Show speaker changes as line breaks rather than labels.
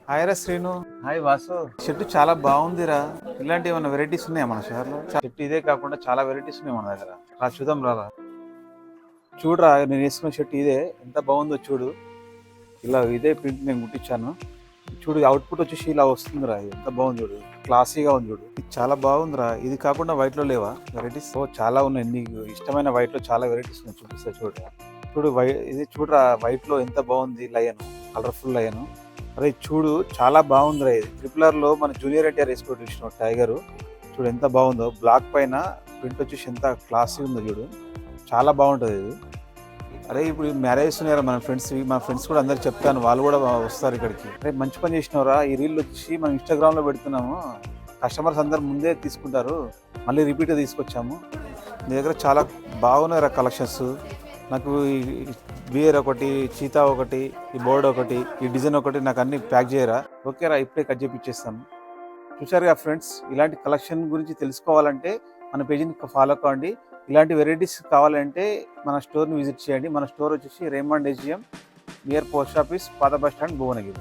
Hi రా Srinu.
Hi Vasu.
Shirt చాలా బాగుందిరా. ఇలాంటి ఏమైనా వెరైటీస్ ఉన్నాయా మన షహర్లో? షర్ట్ ఇదే కాకుండా చాలా వెరైటీస్ ఉన్నాయి మన దగ్గర. చూద్దాం రారా. చూడరా, నేను వేసుకున్న షర్ట్ ఇదే, ఎంత బాగుందో చూడు. ఇలా ఇదే ప్రింట్ నేను కుట్టించాను. చూడు, అవుట్పుట్ వచ్చేసి ఇలా వస్తుందిరా. ఎంత బాగుంది చూడు, క్లాసీగా ఉంది చూడు. ఇది చాలా బాగుందిరా. ఇది కాకుండా వైట్ లో లేవా వెరైటీస్? చాలా ఉన్నాయి. నీకు ఇష్టమైన వైట్ లో చాలా వెరైటీస్ ఉన్నాయి, చూపిస్తా చూడరా. చూడు ఇది చూడరా, వైట్ లో ఎంత బాగుంది లయన్, కలర్ఫుల్ లయన్. అరే చూడు, చాలా బాగుందిరా. ఇది ట్రిపులర్ లో మన జూనియర్ ఎన్టీఆర్ వేసుకోవడం చూసిన టైగర్. చూడు ఎంత బాగుందో, బ్లాక్ పైన ప్రింట్ వచ్చేసి ఎంత క్లాసీ ఉందో చూడు, చాలా బాగుంటుంది ఇది. అరే ఇప్పుడు మ్యారేజ్ ఉన్నారా మన ఫ్రెండ్స్ కూడా అందరు చెప్తాను, వాళ్ళు కూడా వస్తారు ఇక్కడికి. అరే మంచి పని చేసినవరా. ఈ రీల్ వచ్చి మనం ఇన్స్టాగ్రామ్ లో పెడుతున్నాము, కస్టమర్స్ అందరు ముందే తీసుకుంటారు, మళ్ళీ రిపీట్ తీసుకొచ్చాము. మీ దగ్గర చాలా బాగున్నాయి కలెక్షన్స్. నాకు బియర్ ఒకటి, చీతా ఒకటి, ఈ బోర్డ్ ఒకటి, ఈ డిజైన్ ఒకటి నాకు అన్ని ప్యాక్ చేయరా. ఓకేరా, ఇప్పుడే కట్ చేపిచ్చేస్తాను. చూసారుగా ఫ్రెండ్స్, ఇలాంటి కలెక్షన్ గురించి తెలుసుకోవాలంటే మన పేజీని ఫాలో కావండి. ఇలాంటి వెరైటీస్ కావాలంటే మన స్టోర్ని విజిట్ చేయండి. మన స్టోర్ వచ్చేసి Raymond AGM, near post office, పాత బస్ స్టాండ్, భువనగిరి.